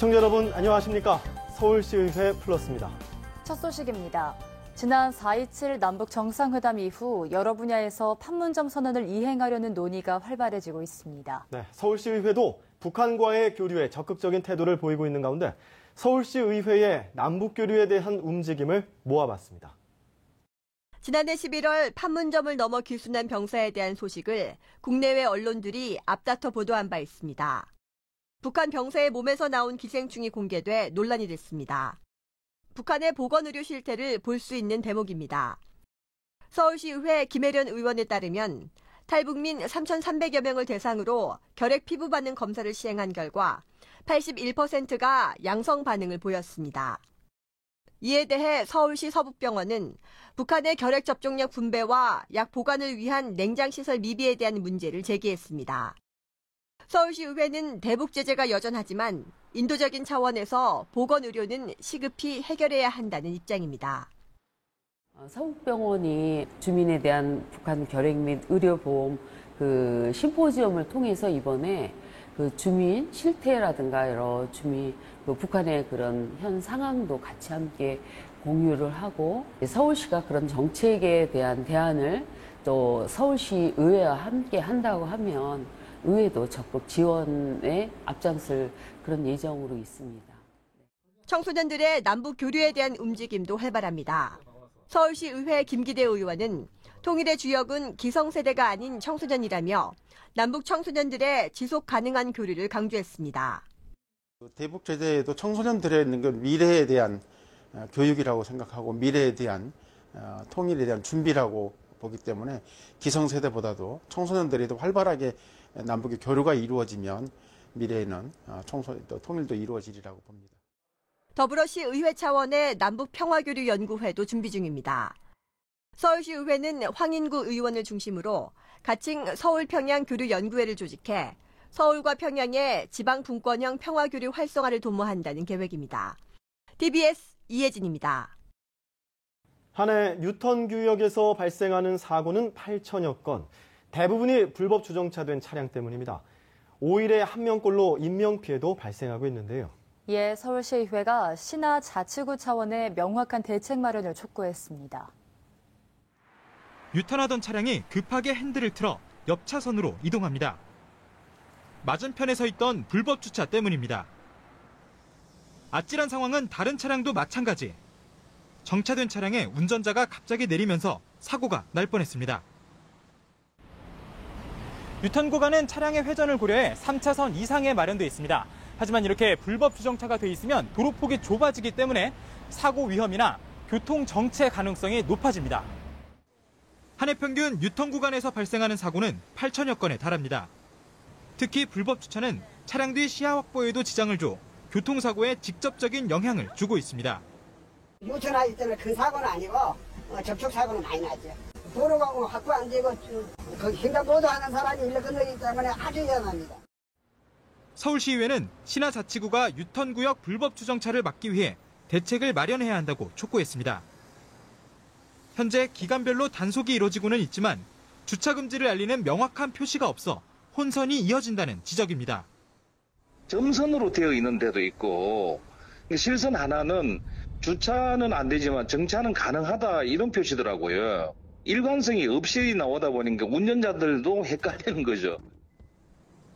시청자 여러분 안녕하십니까? 서울시의회 플러스입니다. 첫 소식입니다. 지난 4.27 남북 정상회담 이후 여러 분야에서 판문점 선언을 이행하려는 논의가 활발해지고 있습니다. 네, 서울시의회도 북한과의 교류에 적극적인 태도를 보이고 있는 가운데 서울시의회의 남북 교류에 대한 움직임을 모아봤습니다. 지난해 11월 판문점을 넘어 귀순한 병사에 대한 소식을 국내외 언론들이 앞다퉈 보도한 바 있습니다. 북한 병사의 몸에서 나온 기생충이 공개돼 논란이 됐습니다. 북한의 보건의료 실태를 볼 수 있는 대목입니다. 서울시의회 김혜련 의원에 따르면 탈북민 3,300여 명을 대상으로 결핵 피부 반응 검사를 시행한 결과 81%가 양성 반응을 보였습니다. 이에 대해 서울시 서북병원은 북한의 결핵 접종약 분배와 약 보관을 위한 냉장시설 미비에 대한 문제를 제기했습니다. 서울시의회는 대북 제재가 여전하지만 인도적인 차원에서 보건의료는 시급히 해결해야 한다는 입장입니다. 서북병원이 주민에 대한 북한 결핵 및 의료보험 심포지엄을 통해서 이번에 주민 실태라든가 여러 주민 북한의 그런 현 상황도 같이 함께 공유를 하고 서울시가 그런 정책에 대한 대안을 또 서울시 의회와 함께 한다고 하면 의회도 적극 지원에 앞장설 그런 예정으로 있습니다. 청소년들의 남북 교류에 대한 움직임도 활발합니다. 서울시 의회 김기대 의원은 통일의 주역은 기성세대가 아닌 청소년이라며 남북 청소년들의 지속 가능한 교류를 강조했습니다. 대북 제재에도 청소년들의 있는 미래에 대한 교육이라고 생각하고 미래에 대한 통일에 대한 준비라고 보기 때문에 기성세대보다도 청소년들이 더 활발하게 남북의 교류가 이루어지면 미래에는 통일도 이루어지리라고 봅니다. 더불어시 의회 차원의 남북평화교류연구회도 준비 중입니다. 서울시의회는 황인구 의원을 중심으로 가칭 서울평양교류연구회를 조직해 서울과 평양의 지방분권형 평화교류 활성화를 도모한다는 계획입니다. TBS 이혜진입니다. 한 해 뉴턴구역에서 발생하는 사고는 8천여 건, 대부분이 불법 주정차된 차량 때문입니다. 5일에 1명꼴로 인명피해도 발생하고 있는데요. 이에 서울시의회가 시나 자치구 차원의 명확한 대책 마련을 촉구했습니다. 유턴하던 차량이 급하게 핸들을 틀어 옆 차선으로 이동합니다. 맞은편에 서 있던 불법 주차 때문입니다. 아찔한 상황은 다른 차량도 마찬가지. 정차된 차량에 운전자가 갑자기 내리면서 사고가 날 뻔했습니다. 유턴 구간은 차량의 회전을 고려해 3차선 이상에 마련되어 있습니다. 하지만 이렇게 불법 주정차가 돼 있으면 도로폭이 좁아지기 때문에 사고 위험이나 교통 정체 가능성이 높아집니다. 한 해 평균 유턴 구간에서 발생하는 사고는 8천여 건에 달합니다. 특히 불법 주차는 차량 뒤 시야 확보에도 지장을 줘 교통사고에 직접적인 영향을 주고 있습니다. 유턴할 때는 큰 사고는 아니고 접촉사고는 많이 나죠. 도로가 확보 안 되고 횡단보도 하는 사람이 일로 건너기 때문에 아주 위험합니다. 서울시의회는 시나 자치구가 유턴구역 불법 주정차를 막기 위해 대책을 마련해야 한다고 촉구했습니다. 현재 기간별로 단속이 이루어지고는 있지만 주차 금지를 알리는 명확한 표시가 없어 혼선이 이어진다는 지적입니다. 점선으로 되어 있는 데도 있고 실선 하나는 주차는 안 되지만 정차는 가능하다 이런 표시더라고요. 일관성이 없이 나오다 보니까 운전자들도 헷갈리는 거죠.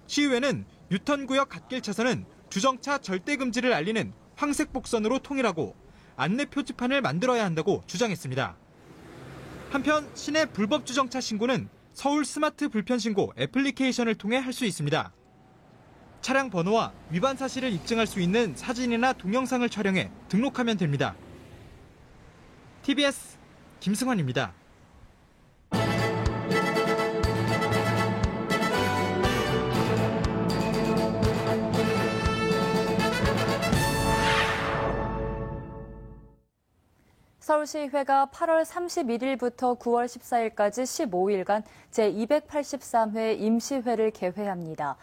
시의회는 유턴구역 갓길 차선은 주정차 절대 금지를 알리는 황색 복선으로 통일하고 안내 표지판을 만들어야 한다고 주장했습니다. 한편 시내 불법 주정차 신고는 서울 스마트 불편 신고 애플리케이션을 통해 할 수 있습니다. 차량 번호와 위반 사실을 입증할 수 있는 사진이나 동영상을 촬영해 등록하면 됩니다. TBS 김승환입니다. 서울시의회가 8월 31일부터 9월 14일까지 15일간 제283회 임시회를 개회합니다.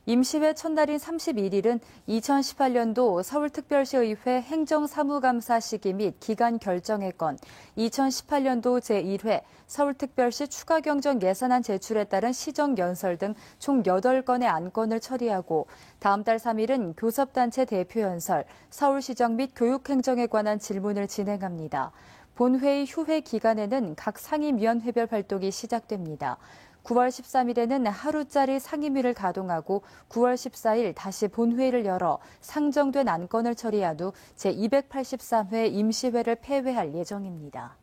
임시회 첫날인 31일은 2018년도 서울특별시의회 행정사무감사 시기 및 기간 결정의 건, 2018년도 제1회 서울특별시 추가경정 예산안 제출에 따른 시정연설 등 총 8건의 안건을 처리하고, 다음 달 3일은 교섭단체 대표연설, 서울시정 및 교육행정에 관한 질문을 진행합니다. 본회의 휴회 기간에는 각 상임위원회별 활동이 시작됩니다. 9월 13일에는 하루짜리 상임위를 가동하고 9월 14일 다시 본회의를 열어 상정된 안건을 처리한 후 제283회 임시회를 폐회할 예정입니다.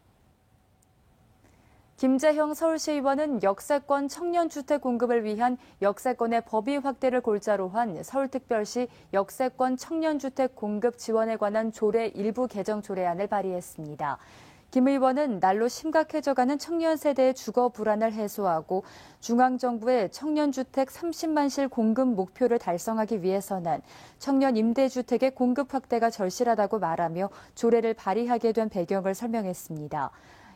김재형 서울시의원은 역세권 청년주택 공급을 위한 역세권의 법의 확대를 골자로 한 서울특별시 역세권 청년주택 공급 지원에 관한 조례 일부 개정 조례안을 발의했습니다. 김 의원은 날로 심각해져가는 청년 세대의 주거 불안을 해소하고 중앙정부의 청년주택 30만 실 공급 목표를 달성하기 위해서는 청년 임대주택의 공급 확대가 절실하다고 말하며 조례를 발의하게 된 배경을 설명했습니다.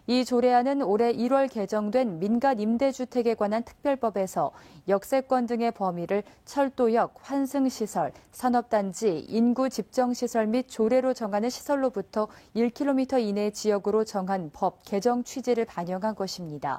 이 조례안은 올해 1월 개정된 민간 임대주택에 관한 특별법에서 역세권 등의 범위를 철도역, 환승시설, 산업단지, 인구 집정시설 및 조례로 정하는 시설로부터 1km 이내 지역으로 정한 법 개정 취지를 반영한 것입니다.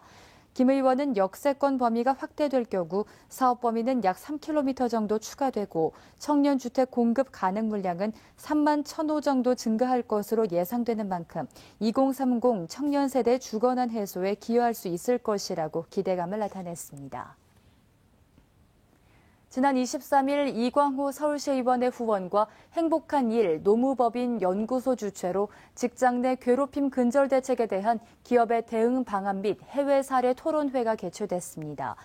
김 의원은 역세권 범위가 확대될 경우 사업 범위는 약 3km 정도 추가되고 청년주택 공급 가능 물량은 3만 1,000호 정도 증가할 것으로 예상되는 만큼 2030 청년 세대 주거난 해소에 기여할 수 있을 것이라고 기대감을 나타냈습니다. 지난 23일 이광호 서울시의원의 후원과 행복한 일 노무법인 연구소 주최로 직장 내 괴롭힘 근절 대책에 대한 기업의 대응 방안 및 해외 사례 토론회가 개최됐습니다.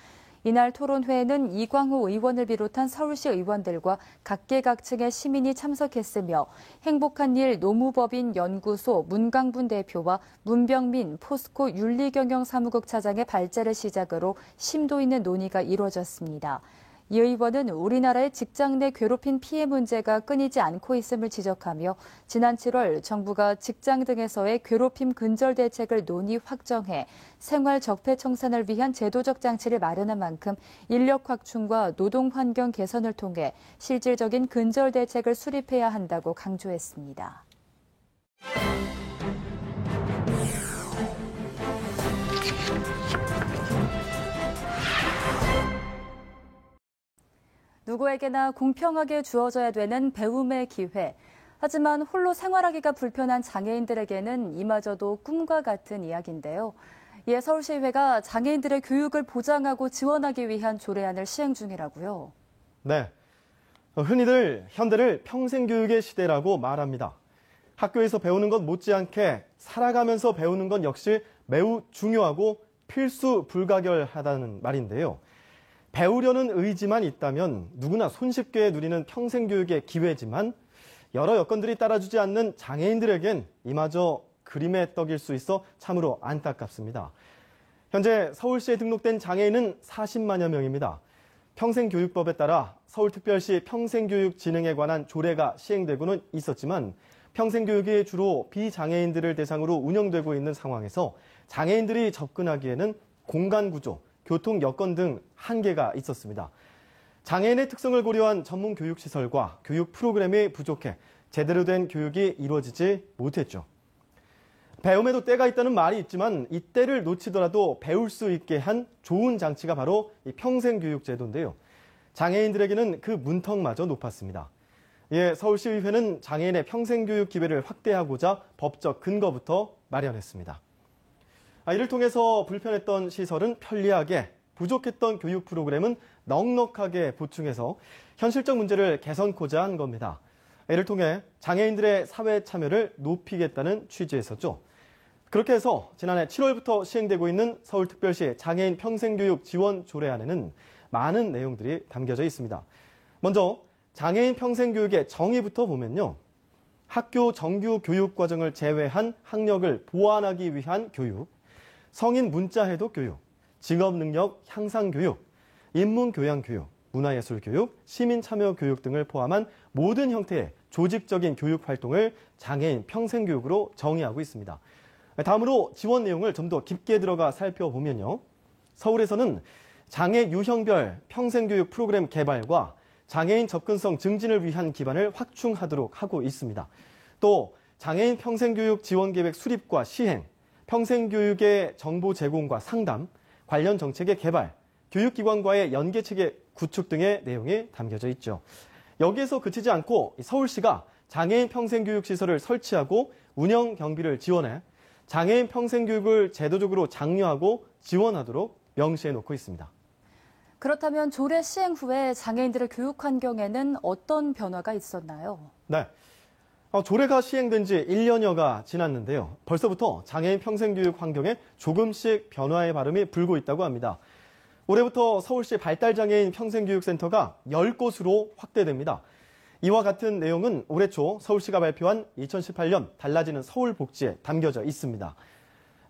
이날 토론회에는 이광호 의원을 비롯한 서울시 의원들과 각계각층의 시민이 참석했으며 행복한 일 노무법인 연구소 문강분 대표와 문병민 포스코 윤리경영사무국 차장의 발제를 시작으로 심도 있는 논의가 이루어졌습니다. 이 의원은 우리나라의 직장 내 괴롭힘 피해 문제가 끊이지 않고 있음을 지적하며 지난 7월 정부가 직장 등에서의 괴롭힘 근절 대책을 논의 확정해 생활 적폐 청산을 위한 제도적 장치를 마련한 만큼 인력 확충과 노동 환경 개선을 통해 실질적인 근절 대책을 수립해야 한다고 강조했습니다. 누구에게나 공평하게 주어져야 되는 배움의 기회. 하지만 홀로 생활하기가 불편한 장애인들에게는 이마저도 꿈과 같은 이야기인데요. 이에 서울시의회가 장애인들의 교육을 보장하고 지원하기 위한 조례안을 시행 중이라고요. 네, 흔히들 현대를 평생교육의 시대라고 말합니다. 학교에서 배우는 것 못지않게 살아가면서 배우는 건 역시 매우 중요하고 필수 불가결하다는 말인데요. 배우려는 의지만 있다면 누구나 손쉽게 누리는 평생교육의 기회지만 여러 여건들이 따라주지 않는 장애인들에겐 이마저 그림의 떡일 수 있어 참으로 안타깝습니다. 현재 서울시에 등록된 장애인은 40만여 명입니다. 평생교육법에 따라 서울특별시 평생교육진흥에 관한 조례가 시행되고는 있었지만 평생교육이 주로 비장애인들을 대상으로 운영되고 있는 상황에서 장애인들이 접근하기에는 공간구조, 교통 여건 등 한계가 있었습니다. 장애인의 특성을 고려한 전문 교육시설과 교육 프로그램이 부족해 제대로 된 교육이 이루어지지 못했죠. 배움에도 때가 있다는 말이 있지만 이 때를 놓치더라도 배울 수 있게 한 좋은 장치가 바로 이 평생교육제도인데요. 장애인들에게는 그 문턱마저 높았습니다. 이에 서울시의회는 장애인의 평생교육 기회를 확대하고자 법적 근거부터 마련했습니다. 이를 통해서 불편했던 시설은 편리하게, 부족했던 교육 프로그램은 넉넉하게 보충해서 현실적 문제를 개선코자 한 겁니다. 이를 통해 장애인들의 사회 참여를 높이겠다는 취지였었죠. 그렇게 해서 지난해 7월부터 시행되고 있는 서울특별시 장애인 평생교육 지원 조례안에는 많은 내용들이 담겨져 있습니다. 먼저 장애인 평생교육의 정의부터 보면요. 학교 정규 교육 과정을 제외한 학력을 보완하기 위한 교육, 성인 문자해독 교육, 직업능력 향상 교육, 인문교양 교육, 문화예술 교육, 시민참여 교육 등을 포함한 모든 형태의 조직적인 교육 활동을 장애인 평생교육으로 정의하고 있습니다. 다음으로 지원 내용을 좀 더 깊게 들어가 살펴보면요. 서울에서는 장애 유형별 평생교육 프로그램 개발과 장애인 접근성 증진을 위한 기반을 확충하도록 하고 있습니다. 또 장애인 평생교육 지원계획 수립과 시행, 평생교육의 정보 제공과 상담, 관련 정책의 개발, 교육기관과의 연계체계 구축 등의 내용이 담겨져 있죠. 여기에서 그치지 않고 서울시가 장애인 평생교육시설을 설치하고 운영 경비를 지원해 장애인 평생교육을 제도적으로 장려하고 지원하도록 명시해 놓고 있습니다. 그렇다면 조례 시행 후에 장애인들의 교육 환경에는 어떤 변화가 있었나요? 네. 조례가 시행된 지 1년여가 지났는데요. 벌써부터 장애인 평생교육 환경에 조금씩 변화의 바람이 불고 있다고 합니다. 올해부터 서울시 발달장애인 평생교육센터가 10곳으로 확대됩니다. 이와 같은 내용은 올해 초 서울시가 발표한 2018년 달라지는 서울 복지에 담겨져 있습니다.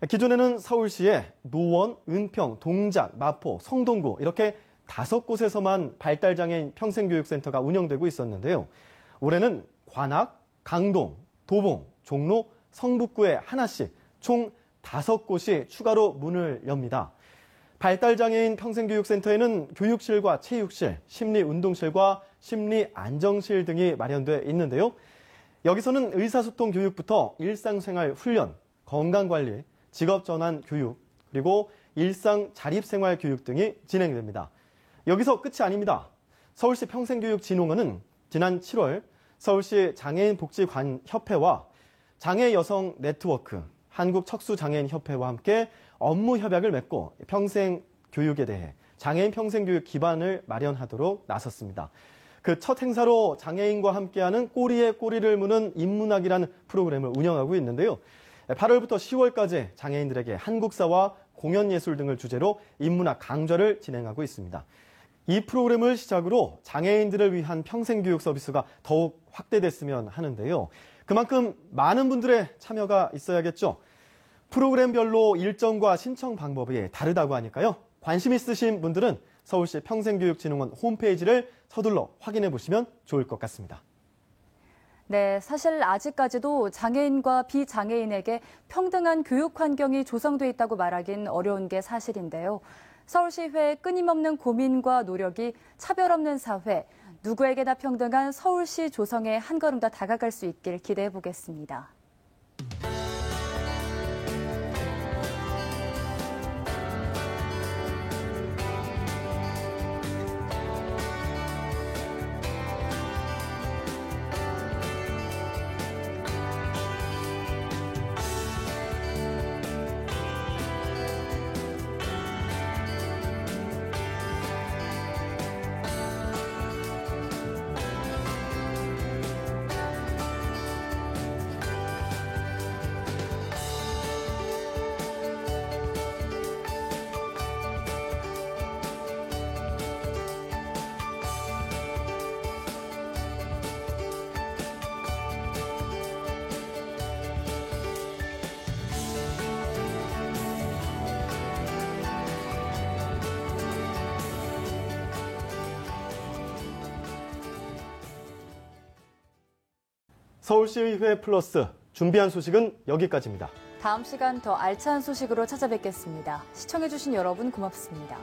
기존에는 서울시에 노원, 은평, 동작, 마포, 성동구 이렇게 5곳에서만 발달장애인 평생교육센터가 운영되고 있었는데요. 올해는 관악, 강동, 도봉, 종로, 성북구에 하나씩 총 5곳이 추가로 문을 엽니다. 발달장애인 평생교육센터에는 교육실과 체육실, 심리운동실과 심리안정실 등이 마련돼 있는데요. 여기서는 의사소통 교육부터 일상생활 훈련, 건강관리, 직업전환 교육, 그리고 일상 자립생활 교육 등이 진행됩니다. 여기서 끝이 아닙니다. 서울시 평생교육진흥원은 지난 7월 서울시 장애인복지관협회와 장애여성 네트워크, 한국척수장애인협회와 함께 업무 협약을 맺고 평생교육에 대해 장애인 평생교육 기반을 마련하도록 나섰습니다. 그 첫 행사로 장애인과 함께하는 꼬리에 꼬리를 무는 인문학이라는 프로그램을 운영하고 있는데요. 8월부터 10월까지 장애인들에게 한국사와 공연예술 등을 주제로 인문학 강좌를 진행하고 있습니다. 이 프로그램을 시작으로 장애인들을 위한 평생교육 서비스가 더욱 확대됐으면 하는데요. 그만큼 많은 분들의 참여가 있어야겠죠. 프로그램별로 일정과 신청 방법이 다르다고 하니까요. 관심 있으신 분들은 서울시 평생교육진흥원 홈페이지를 서둘러 확인해 보시면 좋을 것 같습니다. 네, 사실 아직까지도 장애인과 비장애인에게 평등한 교육 환경이 조성돼 있다고 말하긴 어려운 게 사실인데요. 서울시회의 끊임없는 고민과 노력이 차별 없는 사회, 누구에게나 평등한 서울시 조성에 한 걸음 더 다가갈 수 있길 기대해 보겠습니다. 서울시의회 플러스 준비한 소식은 여기까지입니다. 다음 시간 더 알찬 소식으로 찾아뵙겠습니다. 시청해주신 여러분 고맙습니다.